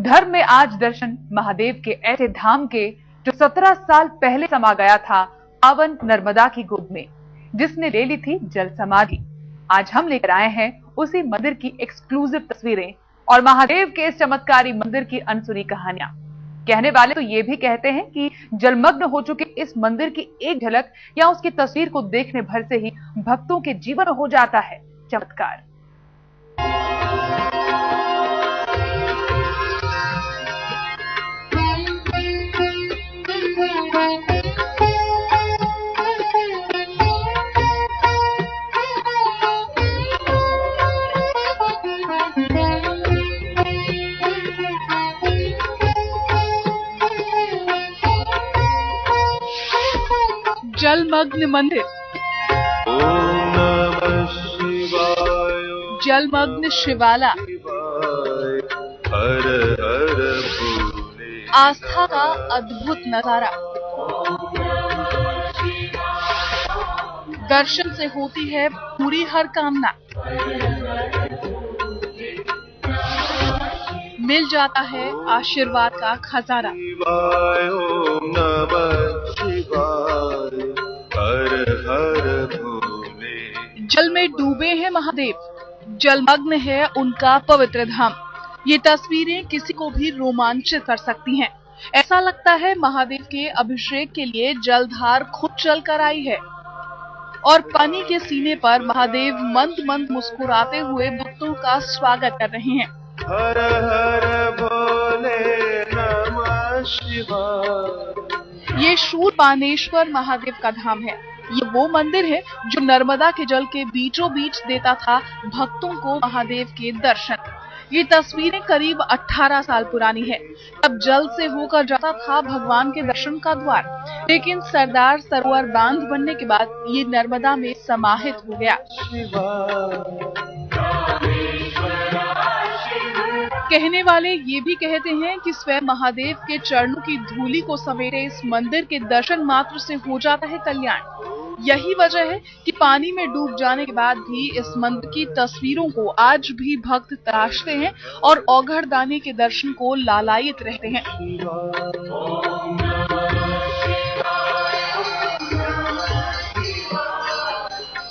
धर्म में आज दर्शन महादेव के ऐसे धाम के जो 17 साल पहले समा गया था पावन नर्मदा की गोद में, जिसने ले ली थी जल समाधि। आज हम लेकर आए हैं उसी मंदिर की एक्सक्लूसिव तस्वीरें और महादेव के इस चमत्कारी मंदिर की अनसुनी कहानियां। कहने वाले तो ये भी कहते हैं कि जलमग्न हो चुके इस मंदिर की एक झलक या उसकी तस्वीर को देखने भर से ही भक्तों के जीवन में हो जाता है चमत्कार। जलमग्न मंदिर। ओम नमः शिवाय। जलमग्न शिवाला। हर हर भोले। आस्था का अद्भुत नजारा। दर्शन से होती है पूरी हर कामना। मिल जाता है आशीर्वाद का खजाना। ओम नमः शिवाय। हर हर भोले। जल में डूबे हैं महादेव, जलमग्न है उनका पवित्र धाम। ये तस्वीरें किसी को भी रोमांचित कर सकती हैं। ऐसा लगता है महादेव के अभिषेक के लिए जलधार खुद चल कर आई है और पानी के सीने पर महादेव मंद मंद मुस्कुराते हुए भक्तों का स्वागत कर रहे हैं। हर हर भोले नमः शिवाय। ये शूलपाणेश्वर महादेव का धाम है। ये वो मंदिर है जो नर्मदा के जल के बीचों बीच देता था भक्तों को महादेव के दर्शन। ये तस्वीरें करीब 18 साल पुरानी है। तब जल से होकर जाता था भगवान के दर्शन का द्वार, लेकिन सरदार सरोवर बांध बनने के बाद ये नर्मदा में समाहित हो गया। कहने वाले ये भी कहते हैं कि स्वयं महादेव के चरणों की धूली को समेटे इस मंदिर के दर्शन मात्र से हो जाता है कल्याण। यही वजह है कि पानी में डूब जाने के बाद भी इस मंदिर की तस्वीरों को आज भी भक्त तराशते हैं और औघड़दानी के दर्शन को लालायित रहते हैं।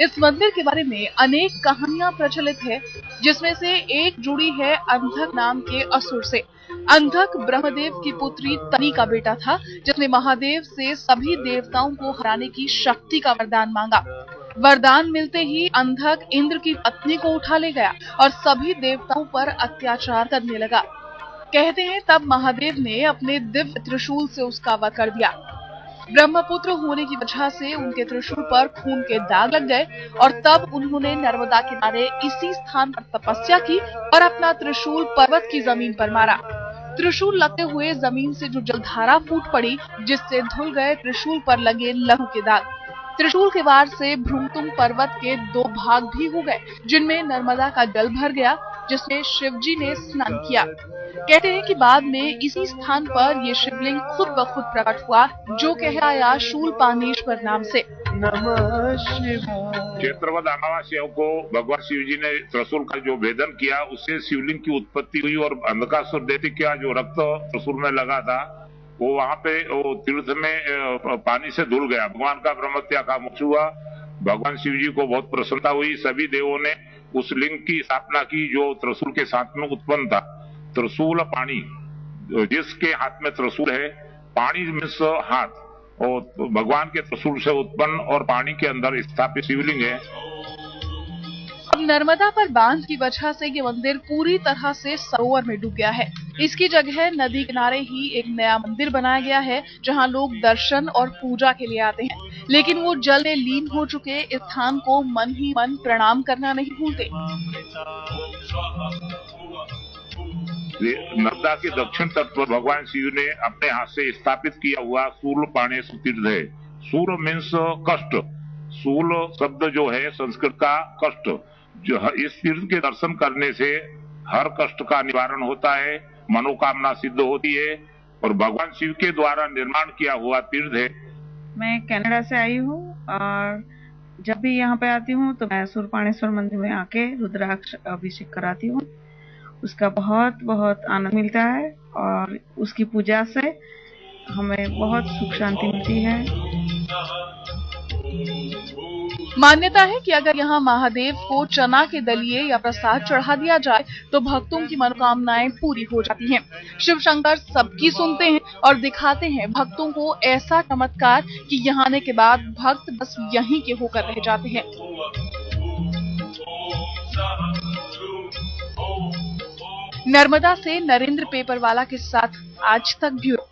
इस मंदिर के बारे में अनेक कहानियां प्रचलित है, जिसमें से एक जुड़ी है अंधक नाम के असुर से। अंधक ब्रह्मदेव की पुत्री तनी का बेटा था, जिसने महादेव से सभी देवताओं को हराने की शक्ति का वरदान मांगा। वरदान मिलते ही अंधक इंद्र की पत्नी को उठा ले गया और सभी देवताओं पर अत्याचार करने लगा। कहते हैं तब महादेव ने अपने दिव्य त्रिशूल से उसका वध कर दिया। ब्रह्मपुत्र होने की वजह से उनके त्रिशूल पर खून के दाग लग गए और तब उन्होंने नर्मदा किनारे इसी स्थान पर तपस्या की और अपना त्रिशूल पर्वत की जमीन पर मारा। त्रिशूल लगते हुए जमीन से जो जलधारा फूट पड़ी, जिससे धुल गए त्रिशूल पर लगे लहू के दाग। त्रिशूल के वार से भ्रुमतुंग पर्वत के 2 भाग भी हो गए, जिनमें नर्मदा का जल भर गया, जिसमें शिवजी ने स्नान किया। कहते हैं कि बाद में इसी स्थान पर ये शिवलिंग खुद ब खुद प्रकट हुआ, जो कहलाया शूलपाणेश्वर नाम से। नमः शिवाय। चैत्रवद अमावस्या को भगवान शिव जी ने त्रिशूल का जो भेदन किया, उससे शिवलिंग की उत्पत्ति हुई और अंधकासुर दैत्य का जो रक्त त्रिशूल में लगा था वो वहां पे वो तीर्थ में पानी से धुल गया। भगवान का ब्रह्मत्या का मोक्ष हुआ। भगवान शिव जी को बहुत प्रसन्नता हुई। सभी देवों ने उस लिंग की स्थापना की जो त्रिशूल के साथ में उत्पन्न था। त्रिशूल पानी, जिसके हाथ में त्रिशूल है, पानी मीन्स हाथ, और भगवान के त्रिशूल से उत्पन्न और पानी के अंदर स्थापित शिवलिंग है। अब नर्मदा पर बांध की वजह से ये मंदिर पूरी तरह से सरोवर में डूब गया है। इसकी जगह नदी किनारे ही एक नया मंदिर बनाया गया है, जहां लोग दर्शन और पूजा के लिए आते हैं, लेकिन वो जल में लीन हो चुके इस स्थान को मन ही मन प्रणाम करना नहीं भूलते। नर्मदा के दक्षिण तट पर भगवान शिव ने अपने हाथ से स्थापित किया हुआ शूलपाणेश्वर तीर्थ है। शूल मीन्स कष्ट। शूल शब्द जो है संस्कृत का कष्ट। जो इस तीर्थ के दर्शन करने से हर कष्ट का निवारण होता है, मनोकामना सिद्ध होती है और भगवान शिव के द्वारा निर्माण किया हुआ तीर्थ है। मैं कनाडा से आई हूँ और जब भी यहाँ पे आती हूँ तो मैं शूलपाणेश्वर मंदिर में आके रुद्राक्ष अभिषेक कराती हूँ उसका बहुत बहुत आनंद मिलता है और उसकी पूजा से हमें बहुत सुख शांति मिलती है। मान्यता है कि अगर यहाँ महादेव को चना के दलिये या प्रसाद चढ़ा दिया जाए तो भक्तों की मनोकामनाएं पूरी हो जाती हैं। शिव शंकर सबकी सुनते हैं और दिखाते हैं भक्तों को ऐसा चमत्कार कि यहाँ आने के बाद भक्त बस यहीं के होकर रह जाते हैं। नर्मदा से नरेंद्र पेपरवाला के साथ आज तक ब्यूरो।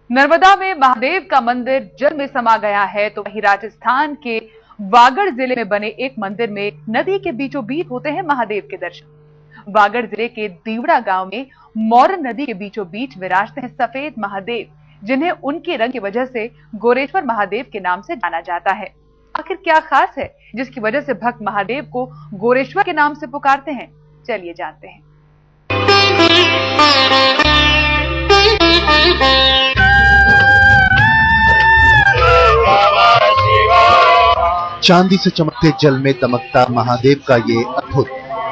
नर्मदा में महादेव का मंदिर जल में समा गया है तो वहीं राजस्थान के वागड़ जिले में बने एक मंदिर में नदी के बीचों बीच होते हैं महादेव के दर्शन। वागड़ जिले के दीवड़ा गांव में मोरन नदी के बीचों बीच विराजते हैं सफेद महादेव, जिन्हें उनके रंग की वजह से गोरेश्वर महादेव के नाम से जाना जाता है। आखिर क्या खास है जिसकी वजह से भक्त महादेव को गोरेश्वर के नाम से पुकारते हैं? चलिए जानते हैं। चांदी से चमकते जल में दमकता महादेव का ये अद्भुत,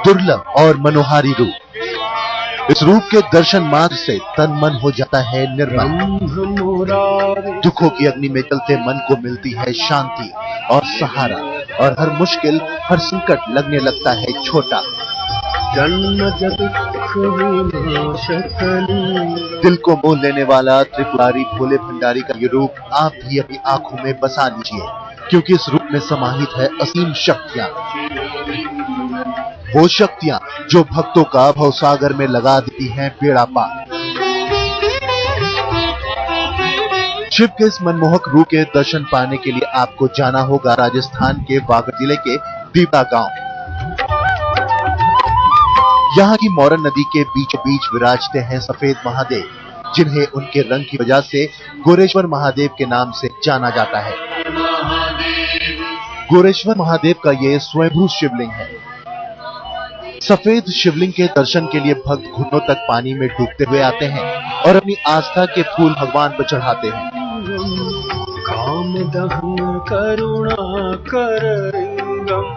दुर्लभ और मनोहारी रूप। इस रूप के दर्शन मात्र से तन मन हो जाता है निर्मल। दुखों की अग्नि में जलते मन को मिलती है शांति और सहारा, और हर मुश्किल, हर संकट लगने लगता है छोटा। दिल को मोह लेने वाला त्रिपुरारी भोले भंडारी का ये रूप आप भी अपनी आंखों में बसा लीजिए, क्योंकि इस रूप में समाहित है असीम शक्तियां। वो शक्तियां जो भक्तों का भवसागर में लगा देती हैं बेड़ा पार। शिव के इस मनमोहक रूप के दर्शन पाने के लिए आपको जाना होगा राजस्थान के वागड़ जिले के दीवड़ा गांव। यहाँ की मोरन नदी के बीचों बीच विराजते हैं सफेद महादेव, जिन्हें उनके रंग की वजह से गोरेश्वर महादेव के नाम से जाना जाता है। गोरेश्वर महादेव का ये स्वयंभू शिवलिंग है। सफेद शिवलिंग के दर्शन के लिए भक्त घुटनों तक पानी में डूबते हुए आते हैं और अपनी आस्था के फूल भगवान पर चढ़ाते हैं। काम दहन करुणा कर लिंगम,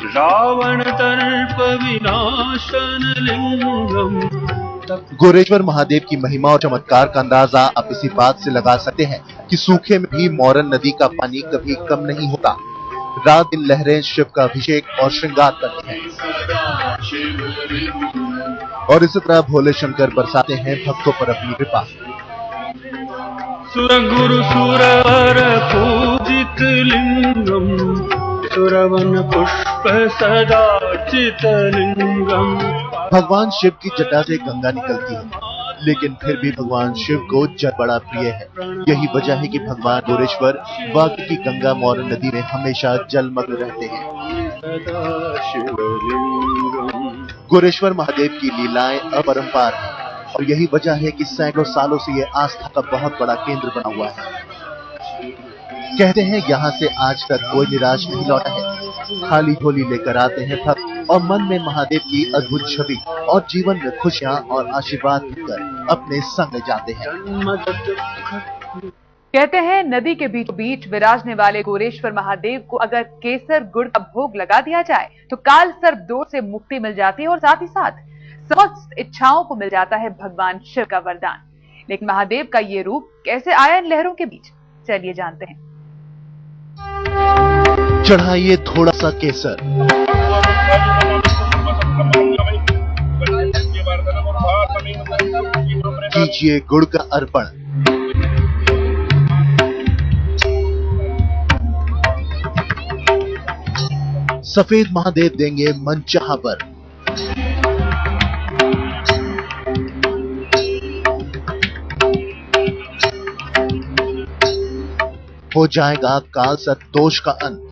रावण तर्प विनाशन लिंगम। गोरेश्वर महादेव की महिमा और चमत्कार का अंदाजा आप इसी बात से लगा सकते हैं कि सूखे में भी मोरन नदी का पानी कभी कम नहीं होता। रात दिन लहरें शिव का अभिषेक और श्रृंगार करती हैं, और इसी तरह भोले शंकर बरसाते हैं भक्तों पर अपनी कृपा। सुर गुरु सुरवर पूजित लिंगम, सुरवन पुष्प सदा चित लिंगम। भगवान शिव की जटा से गंगा निकलती है, लेकिन फिर भी भगवान शिव को जल बड़ा प्रिय है। यही वजह है कि भगवान गोरेश्वर वागड़ की गंगा मोरन नदी में हमेशा जलमग्न रहते हैं। गोरेश्वर महादेव की लीलाएं अपरंपार हैं, और यही वजह है कि सैकड़ों सालों से यह आस्था का बहुत बड़ा केंद्र बना हुआ है। कहते हैं यहाँ से आज तक कोई निराश नहीं लौटा है। खाली झोली लेकर आते हैं भक्त और मन में महादेव की अद्भुत छवि और जीवन में खुशियां और आशीर्वाद देकर अपने संग ले जाते हैं। कहते हैं नदी के बीचों बीच विराजने वाले गोरेश्वर महादेव को अगर केसर गुड़ का भोग लगा दिया जाए तो काल सर्प दोष से मुक्ति मिल जाती है और साथ ही साथ समस्त इच्छाओं को मिल जाता है भगवान शिव का वरदान। लेकिन महादेव का ये रूप कैसे आया इन लहरों के बीच? चलिए जानते हैं। चढ़ाइए थोड़ा सा केसर, कीजिए गुड़ का अर्पण, सफेद महादेव देंगे मनचाहा वर। हो जाएगा काल सर्प दोष का अंत।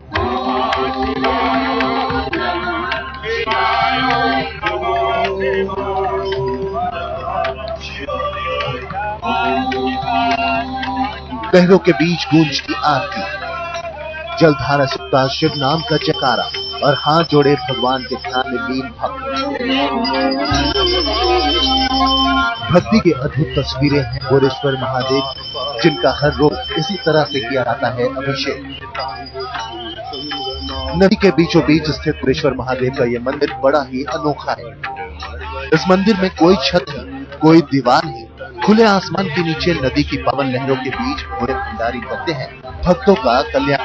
लहरों के बीच गूंजती आरती, जलधारा सुखता शिव नाम का जयकारा, और हाथ जोड़े भगवान के ध्यान में लीन भक्त। भक्ति की अद्भुत तस्वीरें हैं गोरेश्वर महादेव, जिनका हर रोज इसी तरह से किया जाता है अभिषेक। नदी के बीचों बीच स्थित गुरेश्वर महादेव का ये मंदिर बड़ा ही अनोखा है। इस मंदिर में कोई छत नहीं, कोई दीवार नहीं, खुले आसमान के नीचे नदी की पवन लहरों के बीच घोड़े भंडारी करते हैं भक्तों का कल्याण।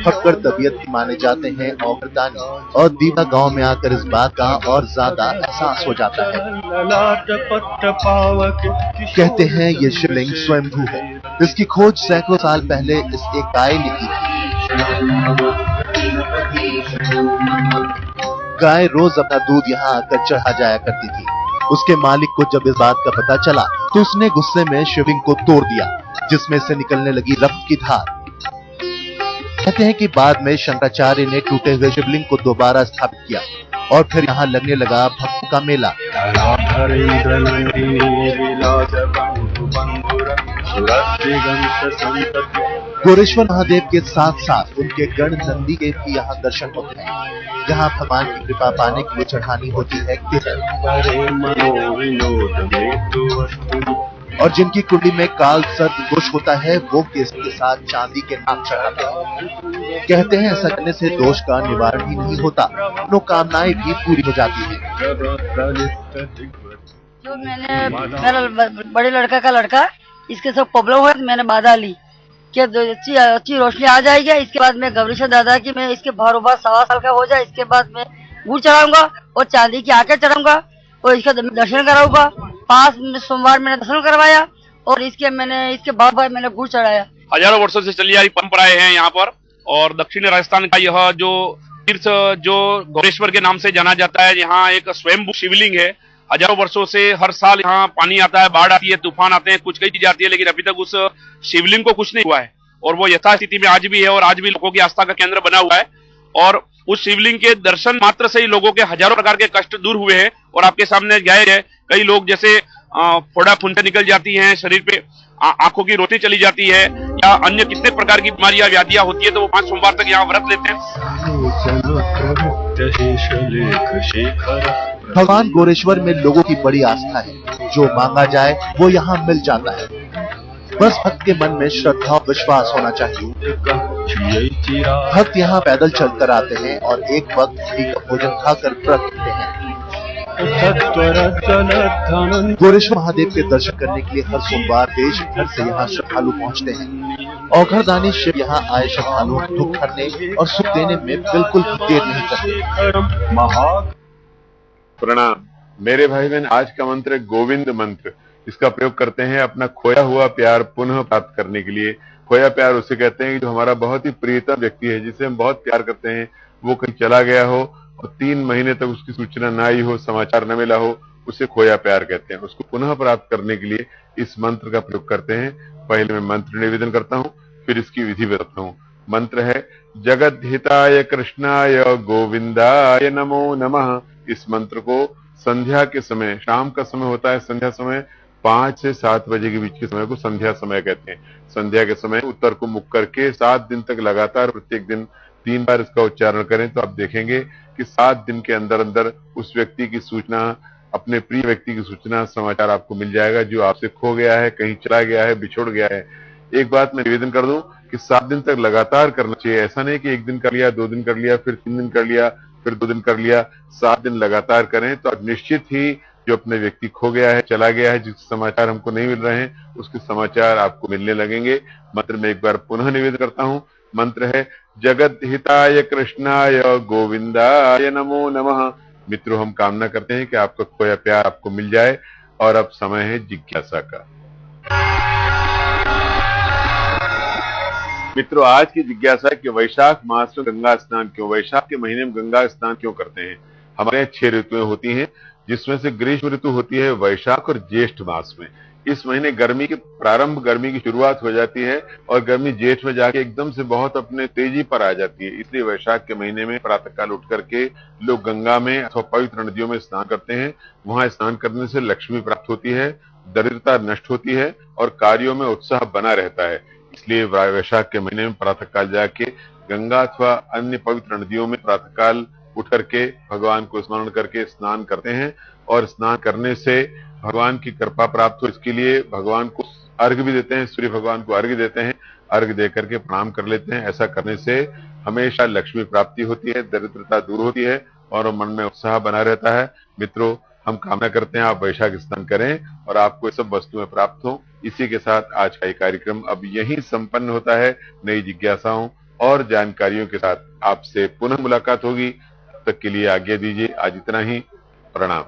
फक्कर तबीयत के माने जाते हैं औगरदानी, और दीवा गांव में आकर इस बात का और ज्यादा एहसास हो जाता है। कहते हैं ये शिवलिंग स्वयंभू है। इसकी खोज सैकड़ों साल पहले इस एक गाय ने की थी। गाय रोज अपना दूध यहाँ आकर चढ़ा जाया करती थी। उसके मालिक को जब इस बात का पता चला तो उसने गुस्से में शिवलिंग को तोड़ दिया, जिसमें से निकलने लगी रक्त की धार। कहते हैं कि बाद में शंकराचार्य ने टूटे हुए शिवलिंग को दोबारा स्थापित किया और फिर यहाँ लगने लगा भक्तों का मेला। गोरेश्वर महादेव के साथ साथ उनके गण नंदी के भी यहाँ दर्शन होते हैं। यहाँ भगवान की कृपा पाने के लिए चढ़ानी होती है और जिनकी कुंडली में काल सर्प दोष होता है वो केस के साथ चांदी के नाग चढ़ाते हैं। कहते हैं ऐसा करने से दोष का निवारण ही नहीं होता, मनोकामनाएं भी पूरी हो जाती है। जो मैंने मेरा बड़े लड़का का लड़का इसके सब प्रॉब्लम हुआ, मैंने बाधा ली कि अच्छी रोशनी आ जाएगी। इसके बाद मैं गौरीशंकर दादा की मैं इसके भरोबा 1.25 साल का हो जाए, इसके बाद मैं गुड़ चढ़ाऊंगा और चांदी की आंखें चढ़ाऊंगा और इसका दर्शन कराऊंगा। 5 सोमवार मैंने दर्शन करवाया और इसके बाद मैंने गुड़ चढ़ाया। हजारों वर्षों से चली आ रही परंपराएं हैं यहाँ पर, और दक्षिण राजस्थान का यह जो तीर्थ जो गौरेश्वर के नाम से जाना जाता है, यहाँ एक स्वयंभू शिवलिंग है। हजारों वर्षों से हर साल यहाँ पानी आता है, बाढ़ आती है, तूफान आते हैं, कुछ कई चीजें आती है, लेकिन अभी तक उस शिवलिंग को कुछ नहीं हुआ है और वो यथास्थिति में आज भी है और आज भी लोगों की आस्था का केंद्र बना हुआ है। और उस शिवलिंग के दर्शन मात्र से ही लोगों के हजारों प्रकार के कष्ट दूर हुए हैं। और आपके सामने जाहिर है कई लोग जैसे फोड़ा फुंसे निकल जाती हैं, शरीर पे आंखों की रोशनी चली जाती है या अन्य कितने प्रकार की बीमारियां व्याधियां होती है, तो वो 5 सोमवार तक यहाँ व्रत लेते हैं। भगवान गोरेश्वर में लोगों की बड़ी आस्था है। जो मांगा जाए वो यहाँ मिल जाता है, बस भक्त के मन में श्रद्धा और विश्वास होना चाहिए। भक्त यहाँ पैदल चलकर आते हैं और एक वक्त फ्री का भोजन खाकर व्रत रखते हैं। गोरेश्वर महादेव के दर्शन करने के लिए हर सोमवार देश भर से यहाँ श्रद्धालु पहुँचते हैं। औघरदानी शिव यहाँ आए श्रद्धालुओं को दुख करने और सुख देने में बिल्कुल देर नहीं करते। प्रणाम मेरे भाई बहन, आज का मंत्र है गोविंद मंत्र। इसका प्रयोग करते हैं अपना खोया हुआ प्यार पुनः प्राप्त करने के लिए। खोया प्यार उसे कहते हैं कि जो हमारा बहुत ही प्रियतम व्यक्ति है, जिसे हम बहुत प्यार करते हैं, वो कहीं चला गया हो और 3 महीने तक उसकी सूचना न आई हो, समाचार न मिला हो, उसे खोया प्यार कहते हैं। उसको पुनः प्राप्त करने के लिए इस मंत्र का प्रयोग करते हैं। पहले मैं मंत्र निवेदन करता हूँ, फिर इसकी विधि बताता हूँ। मंत्र है जगत हिताय कृष्णाय गोविंदाय नमो नमः। इस मंत्र को संध्या के समय, शाम का समय होता है संध्या समय, 5 से 7 बजे के बीच के समय को संध्या समय कहते हैं। संध्या के समय उत्तर को मुख करके 7 दिन तक लगातार प्रत्येक दिन 3 बार इसका उच्चारण करें तो आप देखेंगे कि 7 दिन के अंदर अंदर उस व्यक्ति की सूचना, अपने प्रिय व्यक्ति की सूचना, समाचार आपको मिल जाएगा जो आपसे खो गया है, कहीं चला गया है, बिछुड़ गया है। एक बात मैं निवेदन कर दूं कि 7 दिन तक लगातार करना चाहिए। ऐसा नहीं कि 1 दिन कर लिया, 2 दिन कर लिया, फिर 3 दिन कर लिया, फिर 2 दिन कर लिया। 7 दिन लगातार करें तो आप निश्चित ही जो अपने व्यक्ति खो गया है, चला गया है, जिसके समाचार हमको नहीं मिल रहे हैं, उसके समाचार आपको मिलने लगेंगे। मंत्र में एक बार पुनः निवेदन करता हूं। मंत्र है जगत हिताय कृष्णाय गोविंदाय नमो नमः। मित्रों, हम कामना करते हैं कि आपका खोया प्यार आपको मिल जाए। और अब समय है जिज्ञासा का। मित्रों, आज की जिज्ञासा है कि वैशाख मास में गंगा स्नान क्यों, वैशाख के महीने में गंगा स्नान क्यों करते हैं। हमारे यहाँ 6 ऋतुएं होती हैं, जिसमें से ग्रीष्म ऋतु होती है वैशाख और ज्येष्ठ मास में। इस महीने गर्मी की प्रारंभ, गर्मी की शुरुआत हो जाती है और गर्मी जेठ में जाके एकदम से बहुत अपने तेजी पर आ जाती है। इसलिए वैशाख के महीने में प्रातःकाल उठ करके लोग गंगा में अथवा पवित्र नदियों में स्नान करते हैं। वहां स्नान करने से लक्ष्मी प्राप्त होती है, दरिद्रता नष्ट होती है और कार्यों में उत्साह बना रहता है। इसलिए वैशाख के महीने में प्रातःकाल जाके गंगा अथवा अन्य पवित्र नदियों में प्रातःकाल उठ करके भगवान को स्मरण करके स्नान करते हैं। और स्नान करने से भगवान की कृपा प्राप्त हो, इसके लिए भगवान को अर्घ भी देते हैं, सूर्य भगवान को अर्घ देते हैं, अर्घ दे करके प्रणाम कर लेते हैं। ऐसा करने से हमेशा लक्ष्मी प्राप्ति होती है, दरिद्रता दूर होती है और मन में उत्साह बना रहता है। मित्रों, हम कामना करते हैं आप वैशाख स्नान करें और आपको ये सब वस्तुएं प्राप्त हो। इसी के साथ आज का ये कार्यक्रम अब यहीं संपन्न होता है। नई जिज्ञासाओं और जानकारियों के साथ आपसे पुनः मुलाकात होगी। तब तक के लिए आज्ञा दीजिए। आज इतना ही। प्रणाम।